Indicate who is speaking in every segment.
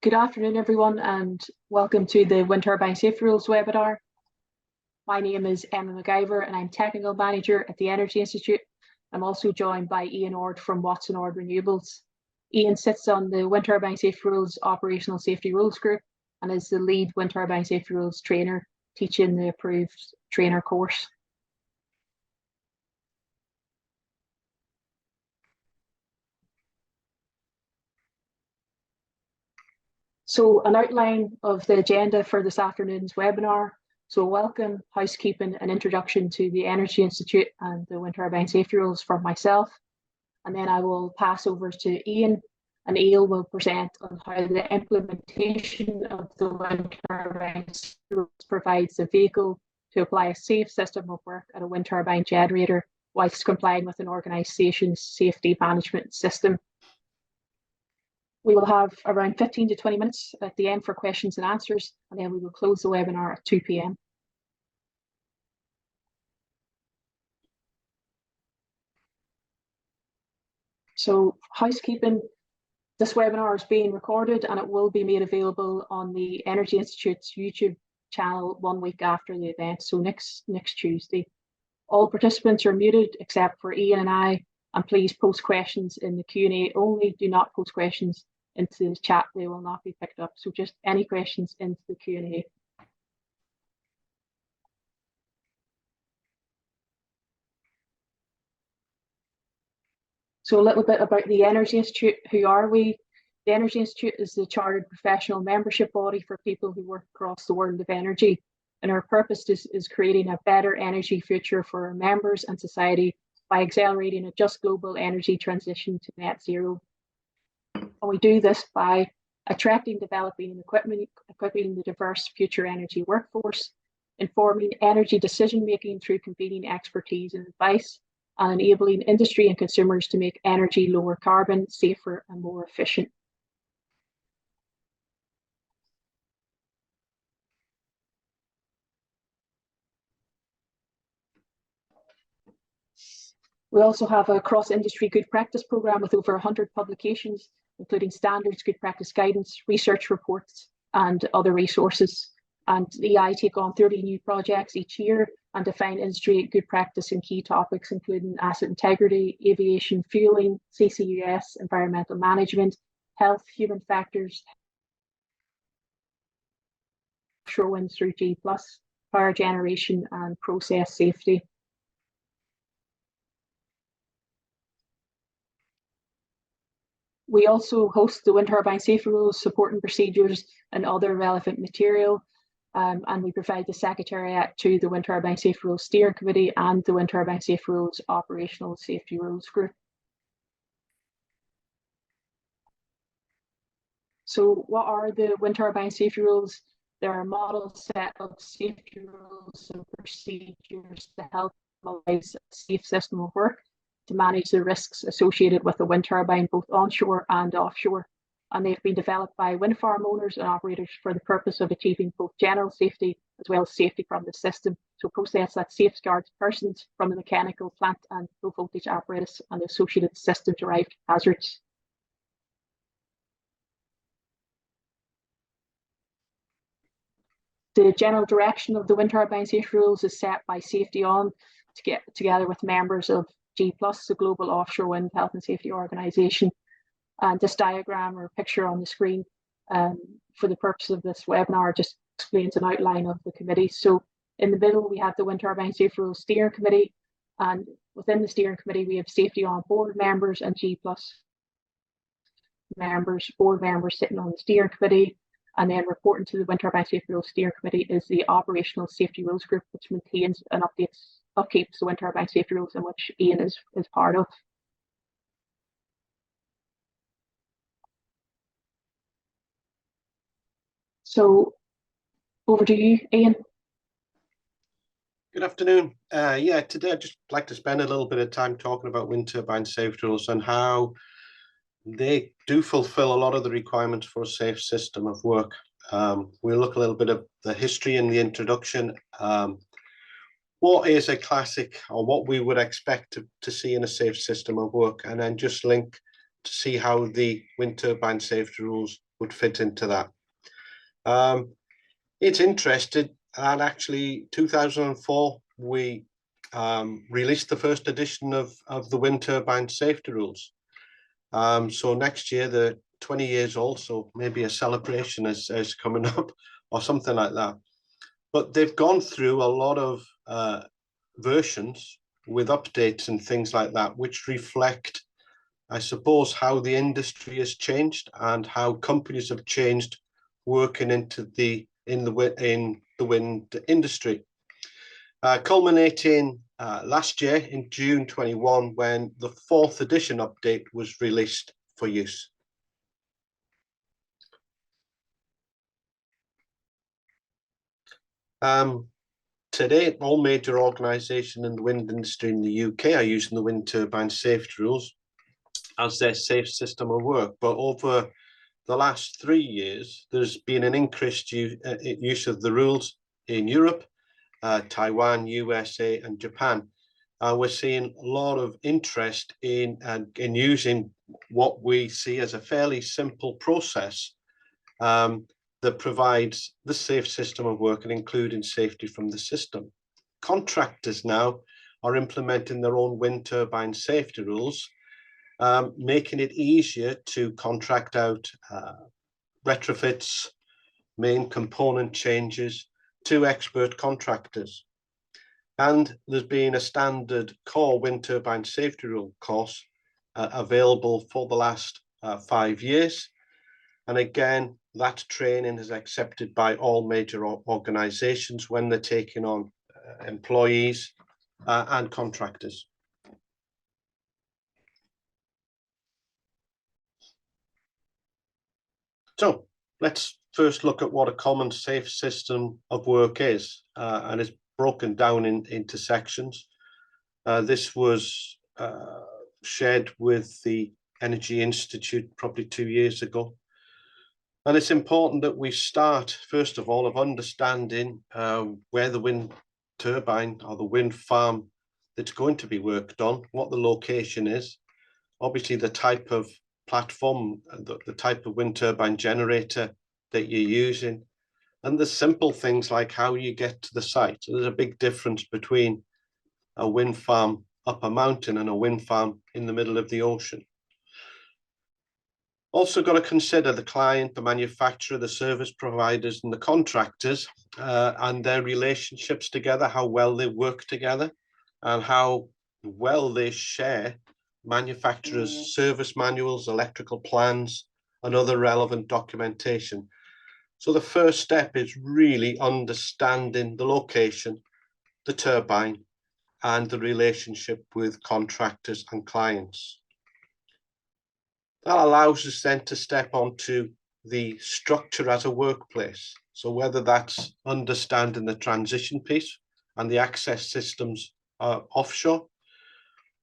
Speaker 1: Good afternoon, everyone, and welcome to the Wind Turbine Safety Rules webinar. My name is Emma McIver, and I'm Technical Manager at the Energy Institute. I'm also joined by Ian Ord from Watson Ord Renewables. Ian sits on the Wind Turbine Safety Rules Operational Safety Rules Group and is the lead Wind Turbine Safety Rules trainer, teaching the approved trainer course. So an outline of the agenda for this afternoon's webinar. So welcome, housekeeping, and introduction to the Energy Institute and the Wind Turbine Safety Rules from myself. And then I will pass over to Ian, and Ian will present on how the implementation of the Wind Turbine Safety Rules provides a vehicle to apply a safe system of work at a wind turbine generator whilst complying with an organisation's safety management system. We will have around 15 to 20 minutes at the end for questions and answers, and then we will close the webinar at 2 p.m. So housekeeping, this webinar is being recorded and it will be made available on the Energy Institute's YouTube channel 1 week after the event, so next Tuesday. All participants are muted except for Ian and I, and please post questions in the Q&A only. Do not post questions into the chat, they will not be picked up. So just any questions into the Q&A. So a little bit about the Energy Institute. Who are we? The Energy Institute is the chartered professional membership body for people who work across the world of energy. And our purpose is creating a better energy future for our members and society by accelerating a just global energy transition to net zero. And we do this by attracting, developing, and equipping the diverse future energy workforce, informing energy decision-making through convening expertise and advice, and enabling industry and consumers to make energy lower carbon, safer, and more efficient. We also have a cross-industry good practice programme with over 100 publications, including standards, good practice guidance, research reports, and other resources. And the EI take on 30 new projects each year and define industry good practice in key topics, including asset integrity, aviation fueling, CCUS, environmental management, health, human factors, offshore wind through G+, power generation, and process safety. We also host the Wind Turbine Safety Rules, supporting procedures, and other relevant material. And we provide the Secretariat to the Wind Turbine Safety Rules Steering Committee and the Wind Turbine Safety Rules Operational Safety Rules Group. So what are the Wind Turbine Safety Rules? There are a model set of safety rules and procedures to help mobilize a safe system of work to manage the risks associated with a wind turbine, both onshore and offshore. And they've been developed by wind farm owners and operators for the purpose of achieving both general safety as well as safety from the system. So a process that safeguards persons from the mechanical, plant and low voltage apparatus and associated system-derived hazards. The general direction of the Wind Turbine Safety Rules is set by Safety On, together with members of G+, the Global Offshore Wind Health and Safety Organisation. And this diagram or picture on the screen for the purpose of this webinar just explains an outline of the committee. So in the middle, we have the Wind Turbine Safety Rules Steering Committee, and within the Steering Committee, we have Safety On board members and G+ members, board members sitting on the Steering Committee. And then reporting to the Wind Turbine Safety Rules Steering Committee is the Operational Safety Rules Group, which maintains and upkeeps the Wind Turbine Safety Rules, in which Ian is part of. So over to you, Ian.
Speaker 2: Good afternoon. Yeah, today I'd just like to spend a little bit of time talking about wind turbine safety rules and how they do fulfill a lot of the requirements for a safe system of work. We'll look a little bit of the history in the introduction. What is a classic, or what we would expect to see in a safe system of work, and then just link to see how the wind turbine safety rules would fit into that. It's interesting, and actually 2004, we released the first edition of the Wind Turbine Safety Rules. So next year, the 20 years old, so maybe a celebration is coming up or something like that. But they've gone through a lot of versions with updates and things like that, which reflect, I suppose, how the industry has changed and how companies have changed working in the wind industry. Culminating last year in June 21, when the 4th edition update was released for use. Today, all major organisations in the wind industry in the UK are using the Wind Turbine Safety Rules as their safe system of work. But over the last 3 years, there's been an increased use of the rules in Europe, Taiwan, USA, and Japan. We're seeing a lot of interest in using what we see as a fairly simple process that provides the safe system of work and including safety from the system. Contractors now are implementing their own wind turbine safety rules, making it easier to contract out retrofits, main component changes to expert contractors. And there's been a standard core wind turbine safety rule course available for the last 5 years. And again, that training is accepted by all major organizations when they're taking on employees and contractors. So let's first look at what a common safe system of work is, and it's broken down into sections. This was shared with the Energy Institute probably 2 years ago. And it's important that we start, first of all, of understanding where the wind turbine or the wind farm that's going to be worked on, what the location is, obviously the type of platform, the type of wind turbine generator that you're using, and the simple things like how you get to the site. So there's a big difference between a wind farm up a mountain and a wind farm in the middle of the ocean. Also got to consider the client, the manufacturer, the service providers, and the contractors and their relationships together, how well they work together, and how well they share manufacturers' service manuals, electrical plans, and other relevant documentation. So the first step is really understanding the location, the turbine, and the relationship with contractors and clients. That allows us then to step onto the structure as a workplace. So whether that's understanding the transition piece and the access systems offshore,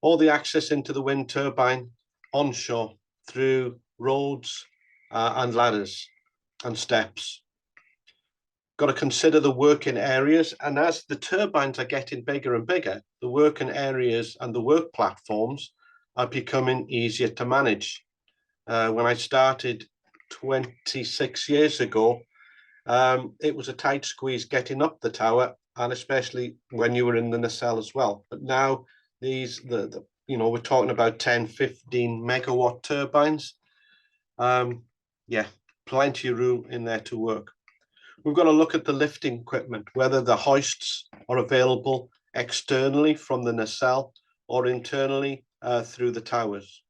Speaker 2: or the access into the wind turbine onshore through roads and ladders and steps. Got to consider the working areas, and as the turbines are getting bigger and bigger, the working areas and the work platforms are becoming easier to manage. When I started 26 years ago, it was a tight squeeze getting up the tower, and especially when you were in the nacelle as well. But now we're talking about 10, 15 megawatt turbines. Yeah, plenty of room in there to work. We've got to look at the lifting equipment, whether the hoists are available externally from the nacelle or internally through the towers.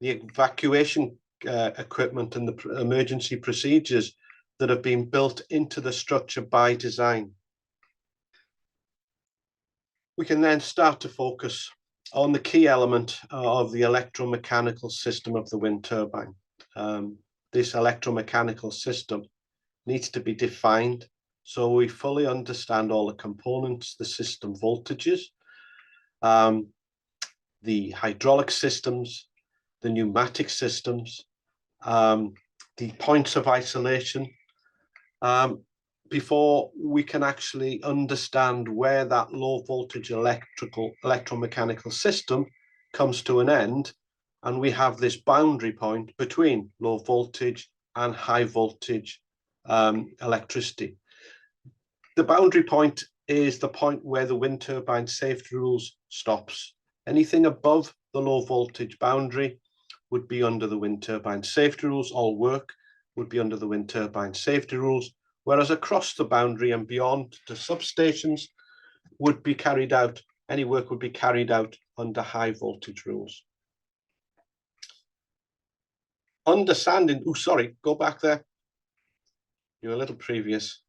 Speaker 2: The evacuation equipment and the emergency procedures that have been built into the structure by design. We can then start to focus on the key element of the electromechanical system of the wind turbine. This electromechanical system needs to be defined so we fully understand all the components, the system voltages, the hydraulic systems, the pneumatic systems, the points of isolation, before we can actually understand where that low voltage electromechanical system comes to an end, and we have this boundary point between low voltage and high voltage electricity. The boundary point is the point where the wind turbine safety rules stops. Anything above the low voltage boundary would be under the wind turbine safety rules. All work would be under the wind turbine safety rules, whereas across the boundary and beyond to substations would be carried out, any work would be carried out under high voltage rules. Understanding, oh, sorry, go back there. You're a little previous.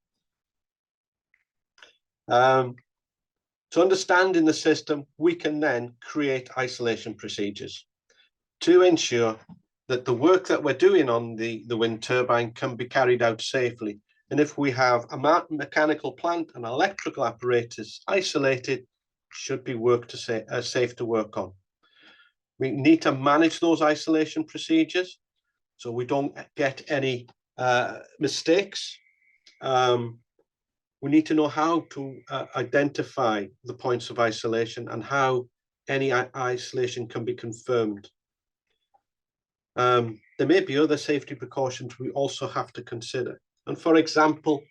Speaker 2: So understanding the system, we can then create isolation procedures to ensure that the work that we're doing on the wind turbine can be carried out safely. And if we have a mechanical plant and electrical apparatus isolated, should be safe to work on. We need to manage those isolation procedures so we don't get any mistakes. We need to know how to identify the points of isolation and how any isolation can be confirmed. There may be other safety precautions we also have to consider. And for example,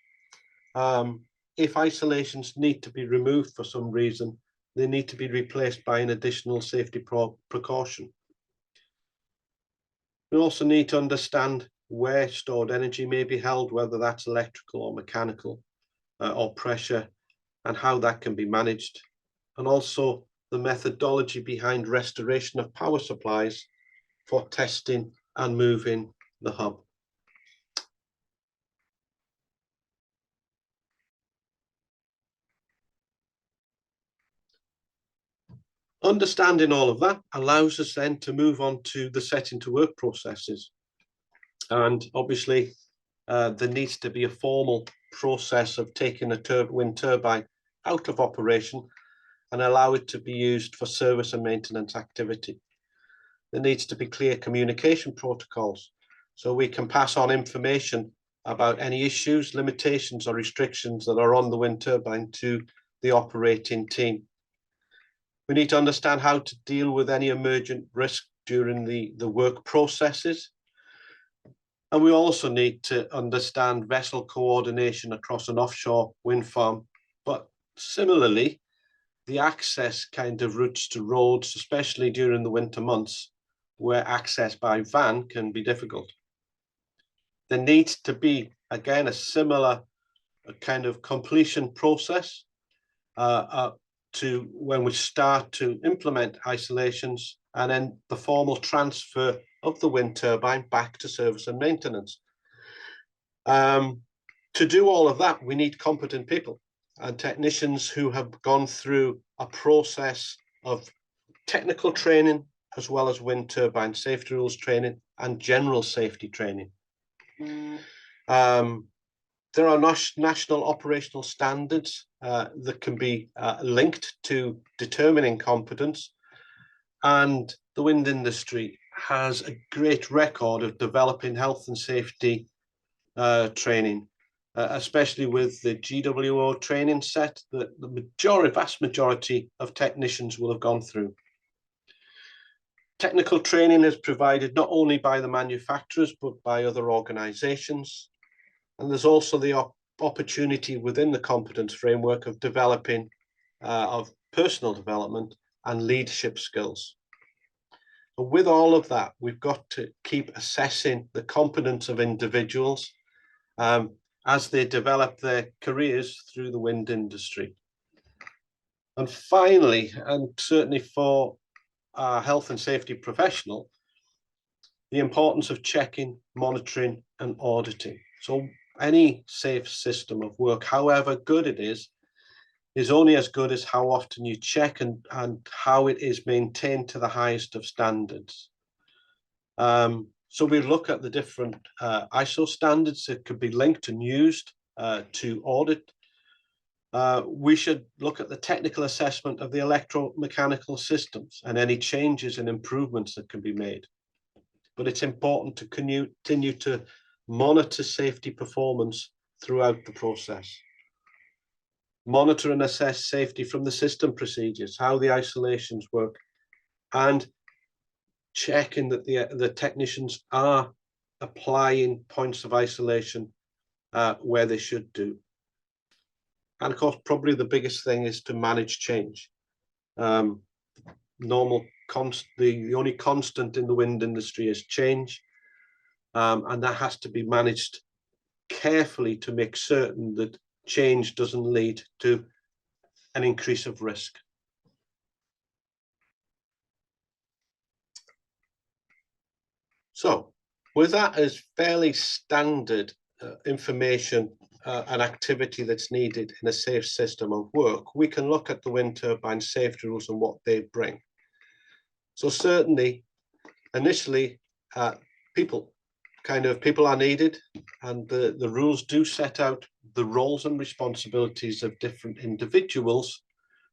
Speaker 2: if isolations need to be removed for some reason, they need to be replaced by an additional safety precaution. We also need to understand where stored energy may be held, whether that's electrical or mechanical or pressure, and how that can be managed. And also the methodology behind restoration of power supplies for testing and moving the hub. Understanding all of that allows us then to move on to the setting to work processes. And obviously, there needs to be a formal process of taking a wind turbine out of operation and allow it to be used for service and maintenance activity. There needs to be clear communication protocols so we can pass on information about any issues, limitations or restrictions that are on the wind turbine to the operating team. We need to understand how to deal with any emergent risk during the work processes. And we also need to understand vessel coordination across an offshore wind farm, but similarly, the access kind of routes to roads, especially during the winter months, where access by van can be difficult. There needs to be, again, a similar kind of completion process to when we start to implement isolations, and then the formal transfer of the wind turbine back to service and maintenance. To do all of that, we need competent people and technicians who have gone through a process of technical training, as well as wind turbine safety rules training and general safety training. There are national operational standards that can be linked to determining competence, and the wind industry has a great record of developing health and safety training, especially with the GWO training set that the vast majority of technicians will have gone through. Technical training is provided not only by the manufacturers, but by other organizations. And there's also the opportunity within the competence framework of developing of personal development and leadership skills. But with all of that, we've got to keep assessing the competence of individuals as they develop their careers through the wind industry. And finally, and certainly for a health and safety professional, the importance of checking, monitoring, and auditing. So any safe system of work, however good it is only as good as how often you check and how it is maintained to the highest of standards. So we look at the different ISO standards that could be linked and used to audit. We should look at the technical assessment of the electromechanical systems and any changes and improvements that can be made. But it's important to continue to monitor safety performance throughout the process. Monitor and assess safety from the system procedures, how the isolations work, and checking that the technicians are applying points of isolation where they should do. And of course, probably the biggest thing is to manage change. The only constant in the wind industry is change, and that has to be managed carefully to make certain that change doesn't lead to an increase of risk. So with that as fairly standard information and activity that's needed in a safe system of work, we can look at the wind turbine safety rules and what they bring. So certainly, initially, people are needed, and the rules do set out the roles and responsibilities of different individuals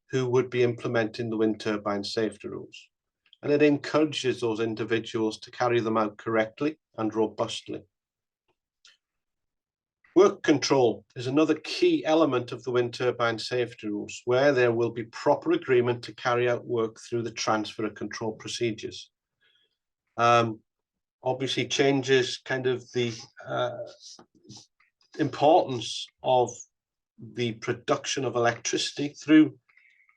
Speaker 2: who would be implementing the wind turbine safety rules. And it encourages those individuals to carry them out correctly and robustly. Work control is another key element of the wind turbine safety rules, where there will be proper agreement to carry out work through the transfer of control procedures. Obviously changes kind of the importance of the production of electricity through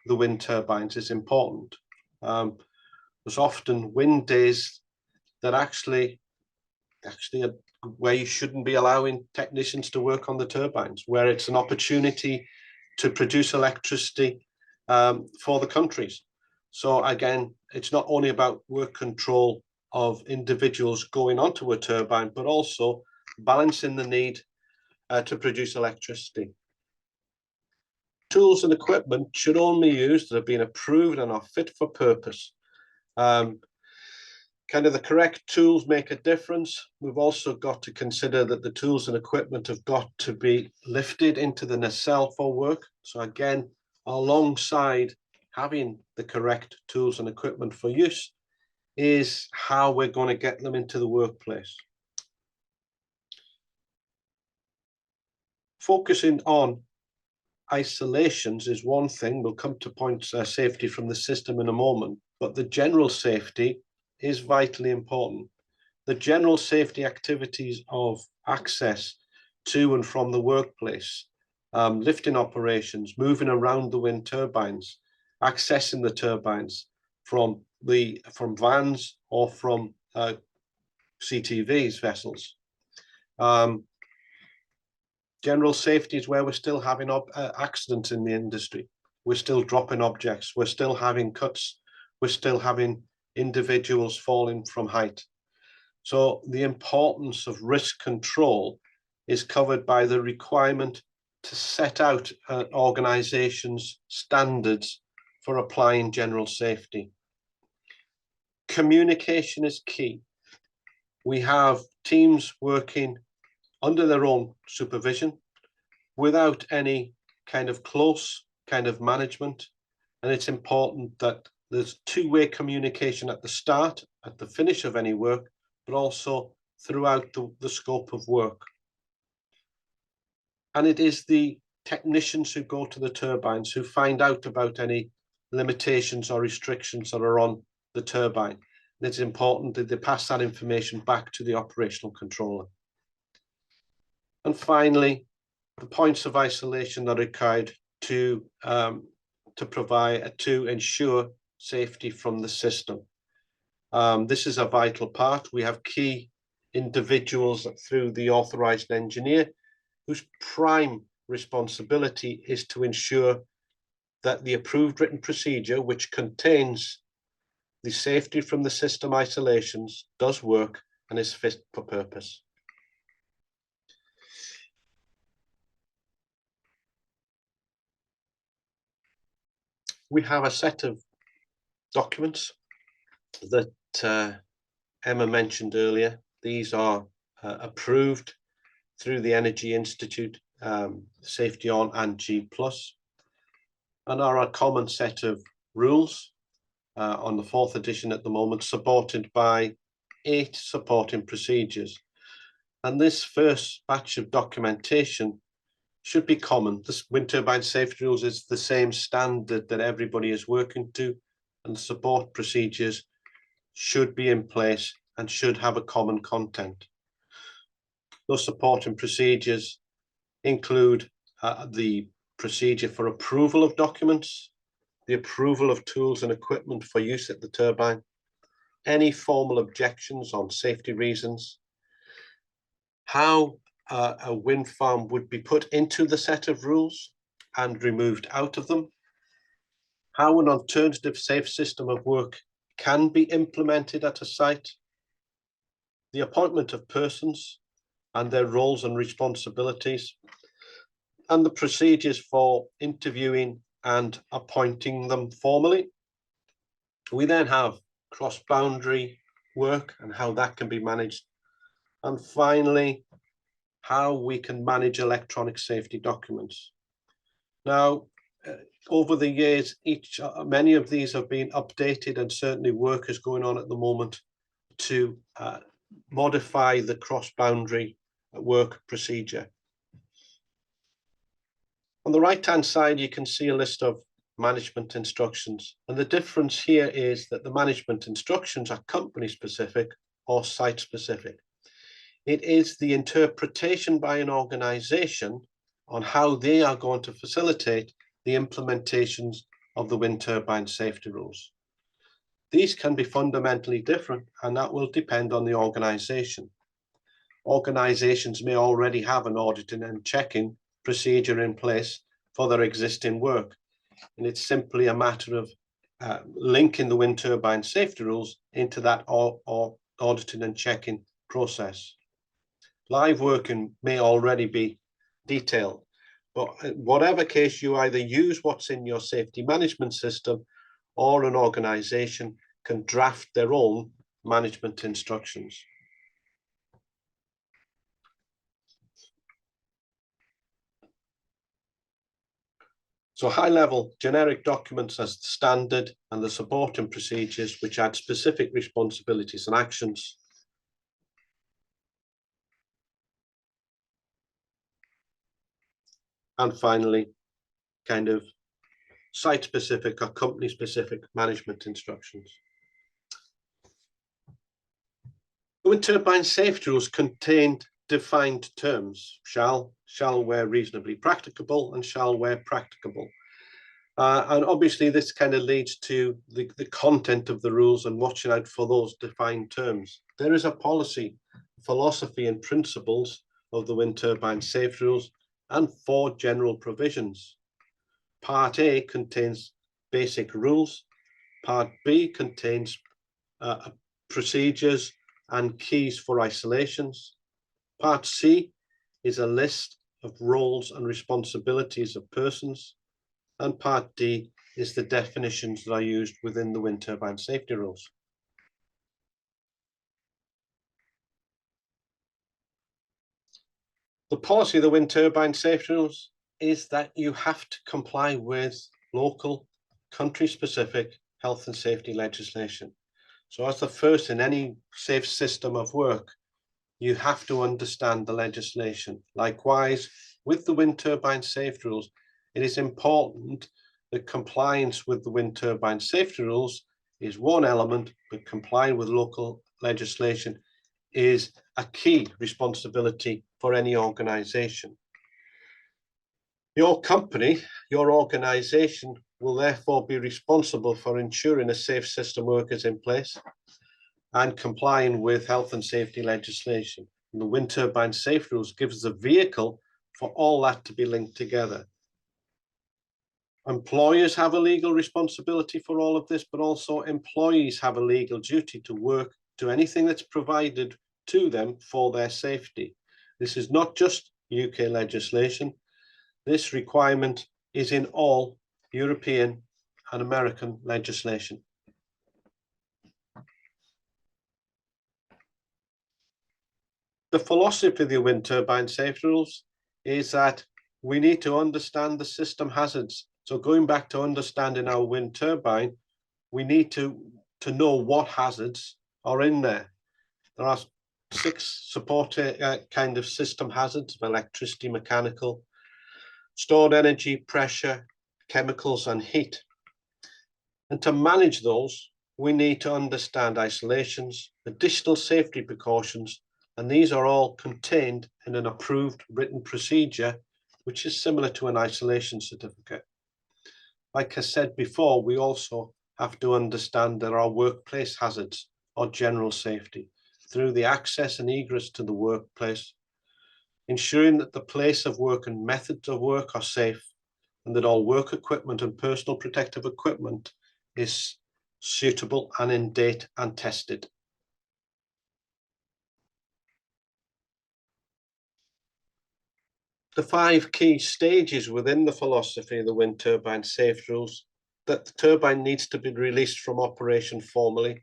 Speaker 2: the wind turbines is important. There's often wind days that actually are where you shouldn't be allowing technicians to work on the turbines, where it's an opportunity to produce electricity for the countries. So again, it's not only about work control of individuals going onto a turbine, but also balancing the need to produce electricity. Tools and equipment should only be used that have been approved and are fit for purpose. Kind of the correct tools make a difference. We've also got to consider that the tools and equipment have got to be lifted into the nacelle for work. So again, alongside having the correct tools and equipment for use is how we're going to get them into the workplace. Focusing on isolations is one thing. We'll come to points safety from the system in a moment, but the general safety is vitally important. The general safety activities of access to and from the workplace, lifting operations, moving around the wind turbines, accessing the turbines from vans or from CTVs vessels. General safety is where we're still having accidents in the industry. We're still dropping objects. We're still having cuts. We're still having individuals falling from height. So the importance of risk control is covered by the requirement to set out an organization's standards for applying general safety. Communication is key. We have teams working under their own supervision without any kind of close kind of management. And it's important that there's two-way communication at the start, at the finish of any work, but also throughout the scope of work. And it is the technicians who go to the turbines who find out about any limitations or restrictions that are on the turbine. And it's important that they pass that information back to the operational controller. And finally, the points of isolation that are required to ensure safety from the system. This is a vital part. We have key individuals through the authorized engineer whose prime responsibility is to ensure that the approved written procedure, which contains the safety from the system isolations, does work and is fit for purpose. We have a set of documents that Emma mentioned earlier. These are approved through the Energy Institute, Safety On and G+, and are a common set of rules on the 4th edition at the moment, supported by 8 supporting procedures. And this first batch of documentation should be common. This wind turbine safety rules is the same standard that everybody is working to, and the support procedures should be in place and should have a common content. Those supporting procedures include the procedure for approval of documents, the approval of tools and equipment for use at the turbine, any formal objections on safety reasons, how a wind farm would be put into the set of rules and removed out of them, how an alternative safe system of work can be implemented at a site, the appointment of persons and their roles and responsibilities, and the procedures for interviewing and appointing them formally. We then have cross-boundary work and how that can be managed. And finally, how we can manage electronic safety documents. Now, over the years, many of these have been updated, and certainly work is going on at the moment to modify the cross-boundary work procedure. On the right-hand side, you can see a list of management instructions. And the difference here is that the management instructions are company-specific or site-specific. It is the interpretation by an organization on how they are going to facilitate the implementations of the wind turbine safety rules. These can be fundamentally different, and that will depend on the organization. Organizations may already have an auditing and checking procedure in place for their existing work, and it's simply a matter of linking the wind turbine safety rules into that auditing and checking process. Live working may already be detailed, but in whatever case, you either use what's in your safety management system, or an organization can draft their own management instructions. So high-level generic documents as the standard, and the supporting procedures which add specific responsibilities and actions. And finally, kind of site-specific or company-specific management instructions. The wind turbine safety rules contained defined terms: shall where reasonably practicable, and shall where practicable. And obviously this kind of leads to the content of the rules and watching out for those defined terms. There is a policy, philosophy and principles of the wind turbine safety rules, and 4 general provisions. Part A contains basic rules. Part B contains procedures and keys for isolations. Part C is a list of roles and responsibilities of persons. And Part D is the definitions that are used within the wind turbine safety rules. The policy of the wind turbine safety rules is that you have to comply with local, country-specific health and safety legislation. So as the first in any safe system of work, you have to understand the legislation. Likewise, with the wind turbine safety rules, it is important that compliance with the wind turbine safety rules is one element, but complying with local legislation is a key responsibility for any organization. Your company, your organization, will therefore be responsible for ensuring a safe system work is in place and complying with health and safety legislation. And the wind turbine safety rules gives the vehicle for all that to be linked together. Employers have a legal responsibility for all of this, but also employees have a legal duty to work to anything that's provided to them for their safety. This is not just UK legislation. This requirement is in all European and American legislation. The philosophy of the wind turbine safety rules is that we need to understand the system hazards. So going back to understanding our wind turbine, we need to know what hazards are in there. There are 6 supporting kind of system hazards of electricity, mechanical, stored energy, pressure, chemicals, and heat. And to manage those, we need to understand isolations, additional safety precautions, And these are all contained in an approved written procedure, which is similar to an isolation certificate. Like I said before, we also have to understand there are workplace hazards or general safety through the access and egress to the workplace, ensuring that the place of work and methods of work are safe, and that all work equipment and personal protective equipment is suitable and in date and tested. The 5 key stages within the philosophy of the wind turbine safety rules: that the turbine needs to be released from operation formally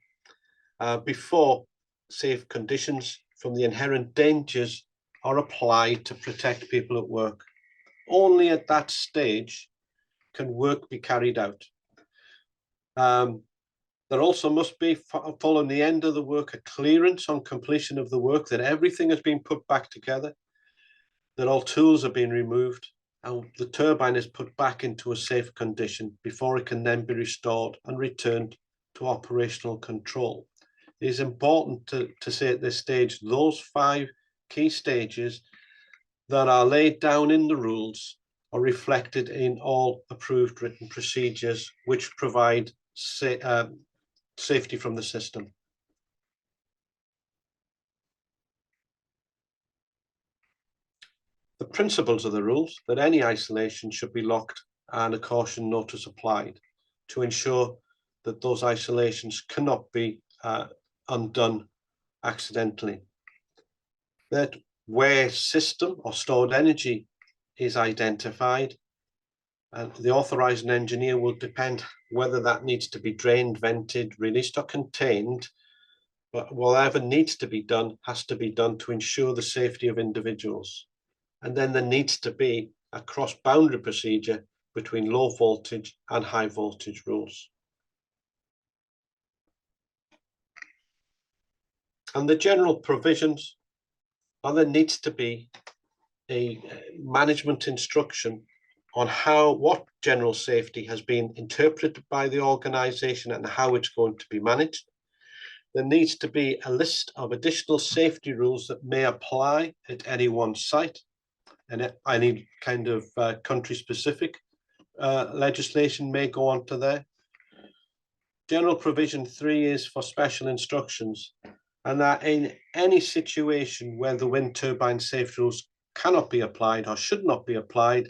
Speaker 2: before safe conditions from the inherent dangers are applied to protect people at work. Only at that stage can work be carried out. There also must be, following the end of the work, a clearance on completion of the work, that everything has been put back together, that all tools have been removed, and the turbine is put back into a safe condition before it can then be restored and returned to operational control. It is important to say at this stage, those 5 key stages that are laid down in the rules are reflected in all approved written procedures, which provide safety from the system. The principles of the rules: that any isolation should be locked and a caution notice applied to ensure that those isolations cannot be undone accidentally. That where system or stored energy is identified, and the authorizing engineer will depend whether that needs to be drained, vented, released or contained, but whatever needs to be done has to be done to ensure the safety of individuals. And then there needs to be a cross-boundary procedure between low voltage and high voltage rules. And the general provisions are: there needs to be a management instruction on what general safety has been interpreted by the organization and how it's going to be managed. There needs to be a list of additional safety rules that may apply at any one site, and any kind of country-specific legislation may go on to there. General provision 3 is for special instructions, and that in any situation where the wind turbine safety rules cannot be applied or should not be applied,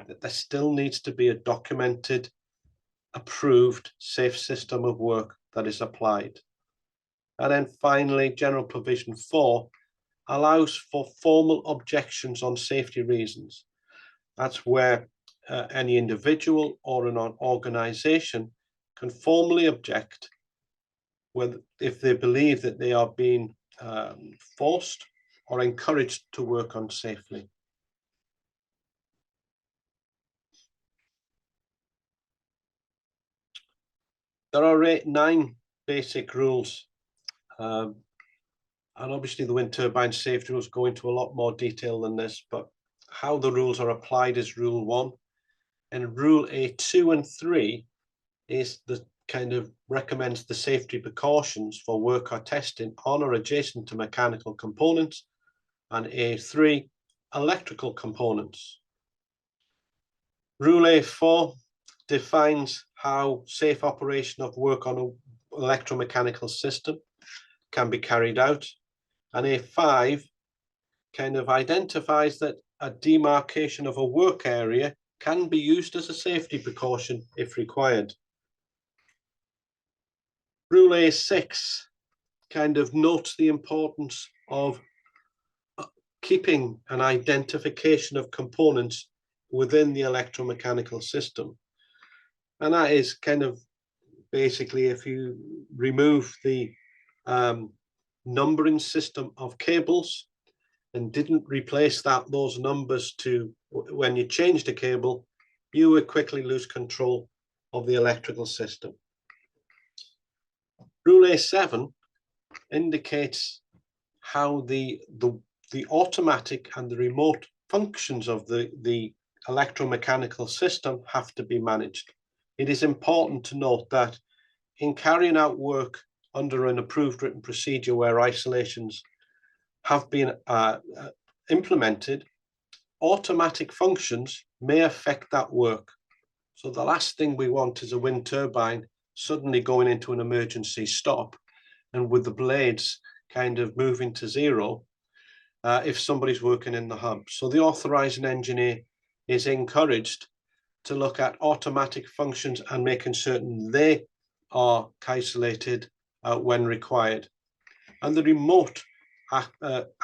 Speaker 2: that there still needs to be a documented, approved, safe system of work that is applied. And then finally, general provision 4 allows for formal objections on safety reasons. That's where any individual or an organization can formally object if they believe that they are being forced or encouraged to work unsafely. There are 9 basic rules, and obviously the wind turbine safety rules go into a lot more detail than this, but how the rules are applied is rule 1, and rule A2 and 3 is the kind of recommends the safety precautions for work or testing on or adjacent to mechanical components, and A3 electrical components. Rule A4 defines how safe operation of work on an electromechanical system can be carried out, and A5 kind of identifies that a demarcation of a work area can be used as a safety precaution if required. Rule A6 kind of notes the importance of keeping an identification of components within the electromechanical system. And that is kind of basically, if you remove the numbering system of cables and didn't replace those numbers to when you changed a cable, you would quickly lose control of the electrical system. Rule A7 indicates how the automatic and the remote functions of the electromechanical system have to be managed. It is important to note that in carrying out work under an approved written procedure where isolations have been implemented, automatic functions may affect that work. So the last thing we want is a wind turbine suddenly going into an emergency stop and with the blades kind of moving to zero if somebody's working in the hub. So the authorizing engineer is encouraged to look at automatic functions and making certain they are isolated when required. And the remote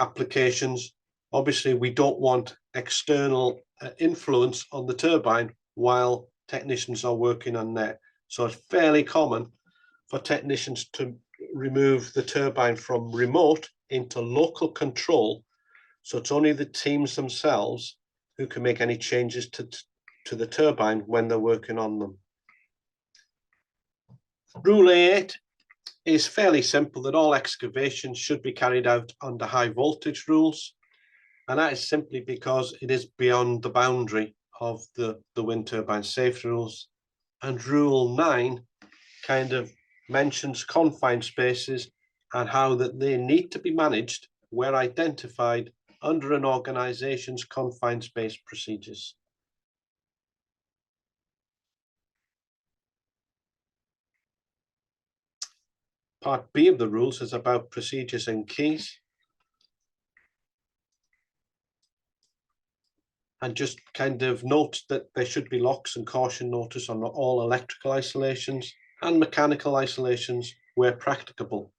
Speaker 2: applications, obviously we don't want external influence on the turbine while technicians are working on that. So it's fairly common for technicians to remove the turbine from remote into local control. So it's only the teams themselves who can make any changes to the turbine when they're working on them. Rule 8 is fairly simple, that all excavations should be carried out under high voltage rules. And that is simply because it is beyond the boundary of the wind turbine safety rules. And rule 9 kind of mentions confined spaces and how that they need to be managed where identified under an organization's confined space procedures. Part B of the rules is about procedures and keys. And just kind of note that there should be locks and caution notice on all electrical isolations and mechanical isolations where practicable.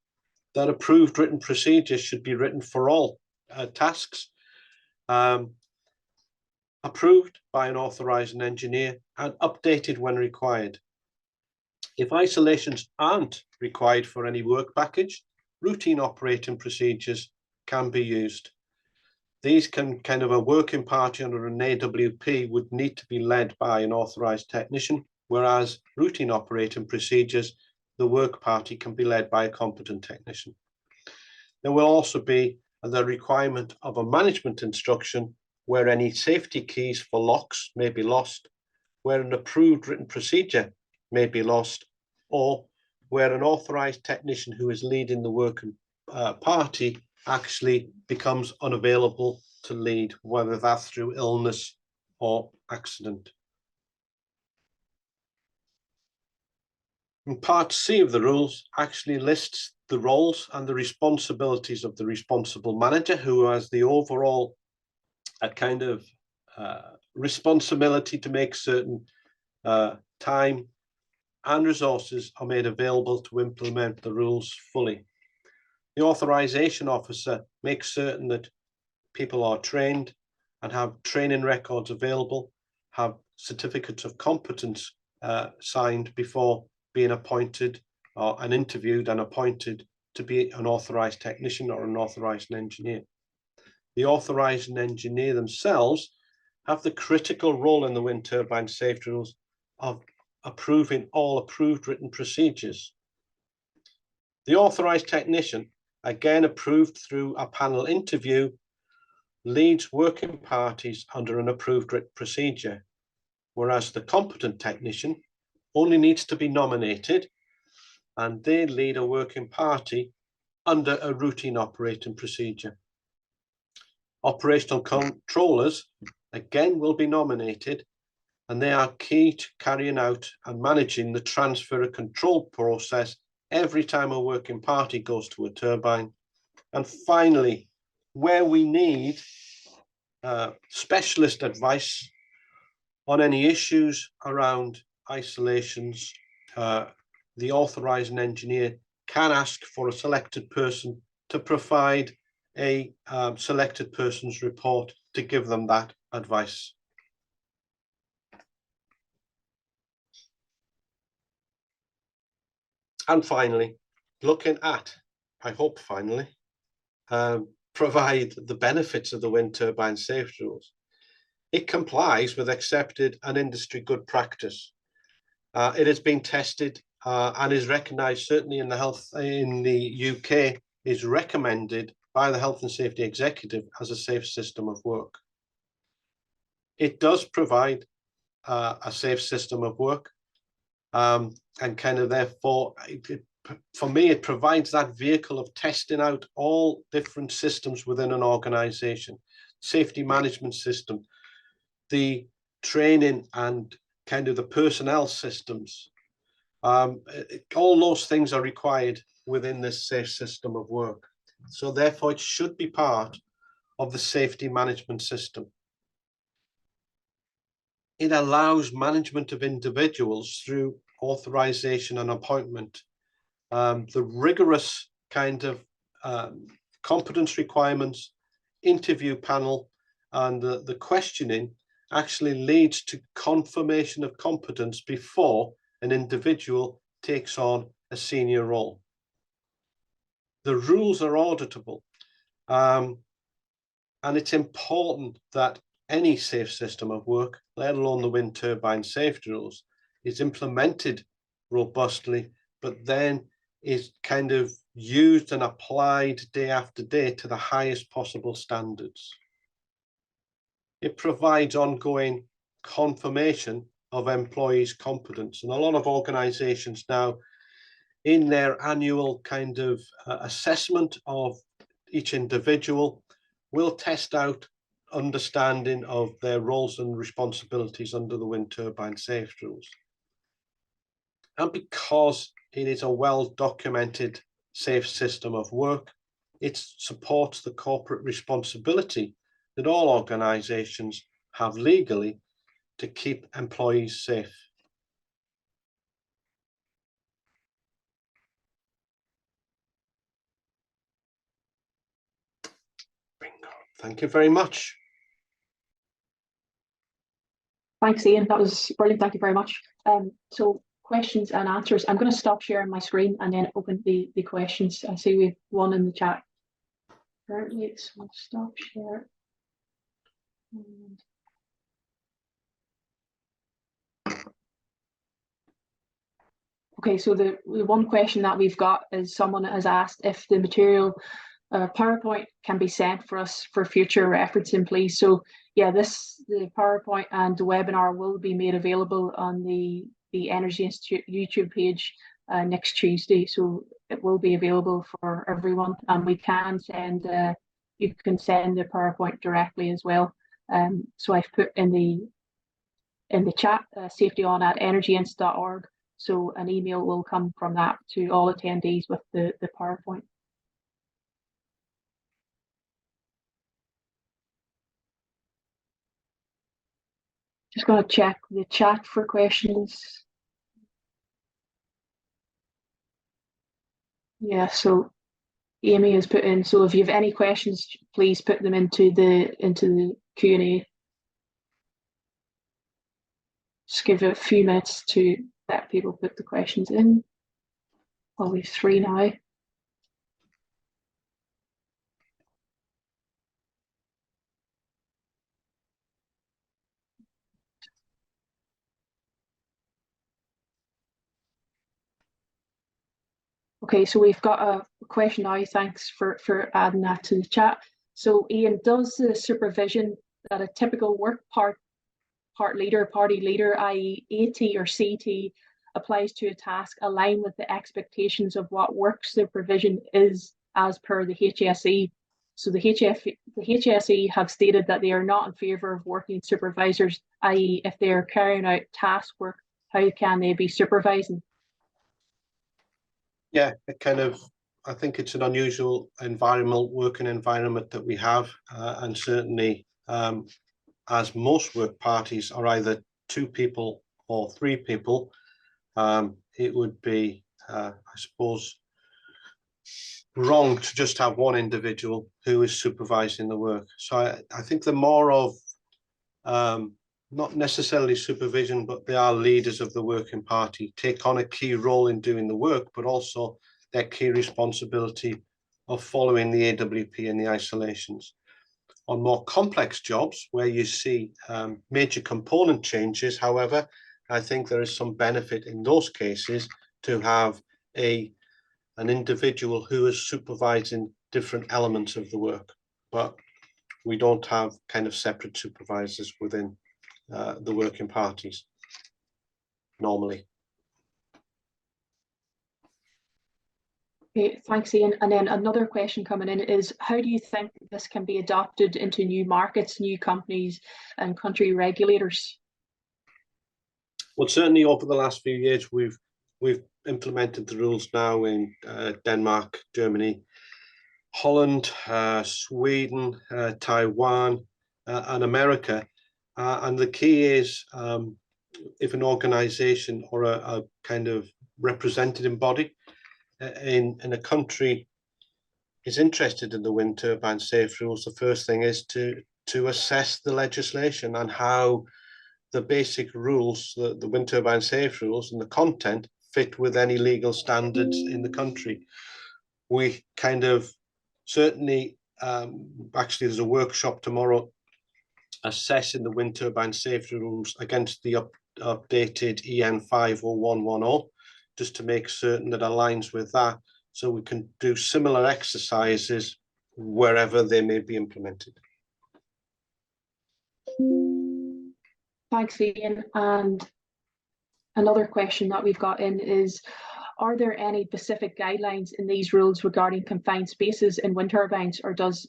Speaker 2: That approved written procedures should be written for all tasks, approved by an authorizing engineer and updated when required. If isolations aren't required for any work package, routine operating procedures can be used. These can kind of a working party under an AWP would need to be led by an authorized technician, whereas routine operating procedures, the work party can be led by a competent technician. There will also be the requirement of a management instruction where any safety keys for locks may be lost, where an approved written procedure may be lost, or where an authorized technician who is leading the working party actually becomes unavailable to lead, whether that's through illness or accident. And part C of the rules actually lists the roles and the responsibilities of the responsible manager, who has the overall kind of responsibility to make certain time and resources are made available to implement the rules fully. The authorization officer makes certain that people are trained and have training records available, have certificates of competence signed before being appointed and interviewed and appointed to be an authorized technician or an authorized engineer. The authorizing engineer themselves have the critical role in the wind turbine safety rules of approving all approved written procedures. The authorized technician, again approved through a panel interview, leads working parties under an approved written procedure, whereas the competent technician only needs to be nominated and they lead a working party under a routine operating procedure. Operational controllers, again, will be nominated and they are key to carrying out and managing the transfer of control process every time a working party goes to a turbine. And finally, where we need specialist advice on any issues around isolations, the authorizing engineer can ask for a selected person to provide a selected person's report to give them that advice. And finally, looking at, I hope finally, provide the benefits of the wind turbine safety rules. It complies with accepted and industry good practice. It has been tested and is recognised, certainly in the UK, is recommended by the Health and Safety Executive as a safe system of work. It does provide a safe system of work and kind of therefore it for me, it provides that vehicle of testing out all different systems within an organization, safety management system, the training and kind of the personnel systems. All those things are required within this safe system of work. So therefore, it should be part of the safety management system. It allows management of individuals through authorization and appointment. The rigorous kind of competence requirements, interview panel, and the questioning actually leads to confirmation of competence before an individual takes on a senior role. The rules are auditable, and it's important that any safe system of work, let alone the wind turbine safety rules, is implemented robustly, but then is kind of used and applied day after day to the highest possible standards. It provides ongoing confirmation of employees' competence, and a lot of organizations now, in their annual kind of assessment of each individual, will test out understanding of their roles and responsibilities under the wind turbine safety rules. And because it is a well-documented safe system of work, it supports the corporate responsibility that all organizations have legally to keep employees safe. Bingo. Thank you very much.
Speaker 1: Thanks, Ian. That was brilliant. Thank you very much. So questions and answers. I'm going to stop sharing my screen and then open the questions. I see we've one in the chat currently, so I'll stop share. Okay, so the one question that we've got is someone has asked if the material PowerPoint can be sent for us for future referencing, please. So yeah, the PowerPoint and the webinar will be made available on the Energy Institute YouTube page next Tuesday. So it will be available for everyone, and we can send you can send the PowerPoint directly as well. So I've put in the chat safetyon@energyinst.org. So an email will come from that to all attendees with the PowerPoint. Just going to check the chat for questions. Yeah, so Amy has put in, so if you have any questions, please put them into the Q&A. Just give it a few minutes to let people put the questions in. Probably 3 now. Okay, so we've got a question now. Thanks for adding that to the chat. So Ian, does the supervision that a typical work party leader, i.e. AT or CT, applies to a task align with the expectations of what work supervision is as per the HSE? So the HSE have stated that they are not in favour of working supervisors, i.e. if they are carrying out task work, how can they be supervising?
Speaker 2: Yeah, I think it's an unusual working environment that we have, and certainly as most work parties are either 2 people or 3 people, it would be, I suppose, wrong to just have one individual who is supervising the work. So I think the more of, not necessarily supervision, but they are leaders of the working party, take on a key role in doing the work, but also their key responsibility of following the AWP and the isolations. On more complex jobs where you see major component changes, however, I think there is some benefit in those cases to have an individual who is supervising different elements of the work, but we don't have kind of separate supervisors within the working parties normally.
Speaker 1: Okay, thanks, Ian. And then another question coming in is, how do you think this can be adopted into new markets, new companies and country regulators?
Speaker 2: Well, certainly over the last few years, we've implemented the rules now in Denmark, Germany, Holland, Sweden, Taiwan, and America. And the key is if an organization or a kind of representative body in a country is interested in the wind turbine safety rules, the first thing is to assess the legislation and how the basic rules, the wind turbine safety rules and the content fit with any legal standards in the country. We kind of certainly, actually there's a workshop tomorrow assessing the wind turbine safety rules against the updated EN 50110, just to make certain that aligns with that, so we can do similar exercises wherever they may be implemented.
Speaker 1: Thanks, Ian. And another question that we've got in is, are there any specific guidelines in these rules regarding confined spaces in wind turbines, or does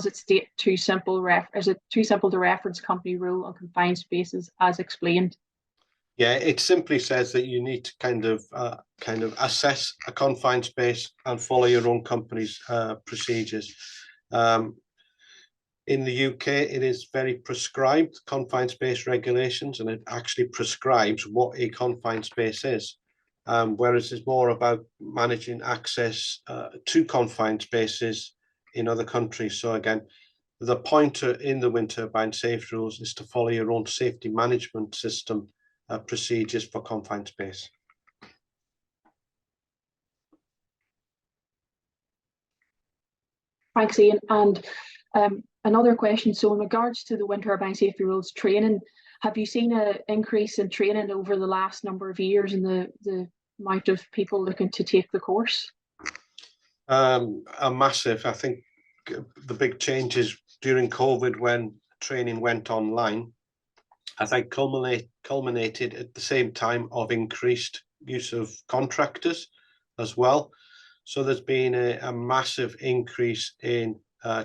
Speaker 1: it state too simple? Is it too simple to reference company rule on confined spaces as explained?
Speaker 2: Yeah, it simply says that you need to kind of assess a confined space and follow your own company's procedures. In the UK, it is very prescribed, confined space regulations, and it actually prescribes what a confined space is. Whereas it's more about managing access to confined spaces in other countries. So again, the pointer in the wind turbine safety rules is to follow your own safety management system procedures for confined space.
Speaker 1: Thanks, Ian. And another question. So in regards to the wind turbine safety rules training, have you seen an increase in training over the last number of years in the amount of people looking to take the course?
Speaker 2: A massive. I think the big changes during COVID when training went online, I think culminated at the same time of increased use of contractors as well. So there's been a massive increase in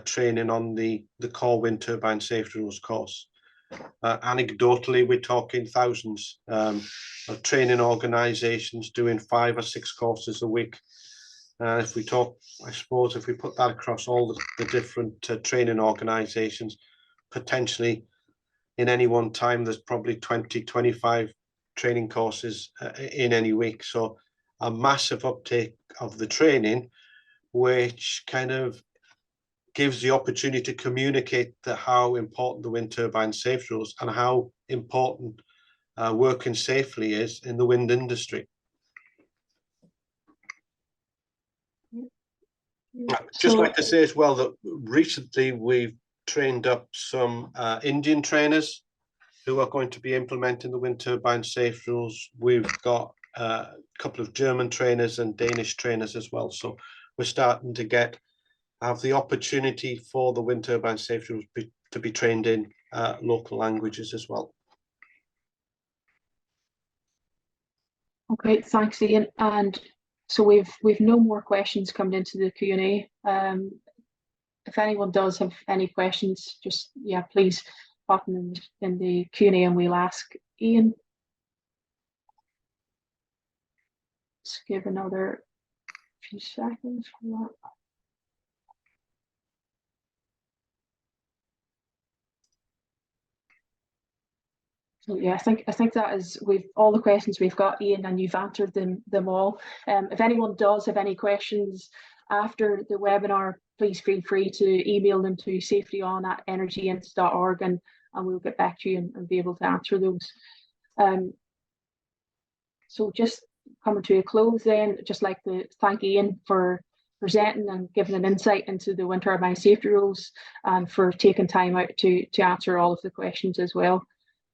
Speaker 2: training on the Core Wind Turbine Safety Rules course. Anecdotally, we're talking thousands of training organisations doing 5 or 6 courses a week. If we talk, I suppose, if we put that across all the different training organisations, potentially in any one time, there's probably 20, 25 training courses in any week. So a massive uptake of the training, which kind of gives the opportunity to communicate how important the wind turbine safety rules and how important working safely is in the wind industry. I'd just like to say as well that recently we've trained up some Indian trainers who are going to be implementing the wind turbine safety rules. We've got a couple of German trainers and Danish trainers as well. So we're starting to have the opportunity for the wind turbine safety rules to be trained in local languages as well.
Speaker 1: Okay, thanks, Ian. And so we've no more questions coming into the Q&A. If anyone does have any questions, just please pop them in the Q&A and we'll ask Ian. Let's give another few seconds for that. So yeah, I think that is all the questions we've got, Ian, and you've answered them all. If anyone does have any questions after the webinar, please feel free to email them to safetyon@energyints.org and we'll get back to you and be able to answer those. So just coming to a close then, just like to thank Ian for presenting and giving an insight into the wind turbine safety rules and for taking time out to answer all of the questions as well.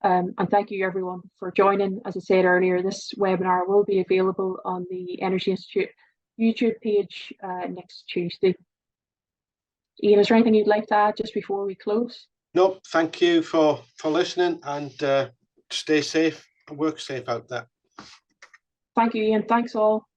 Speaker 1: And thank you everyone for joining. As I said earlier, this webinar will be available on the Energy Institute YouTube page next Tuesday. Ian, is there anything you'd like to add just before we close?
Speaker 2: No, thank you for listening, and stay safe and work safe out there.
Speaker 1: Thank you, Ian. Thanks all.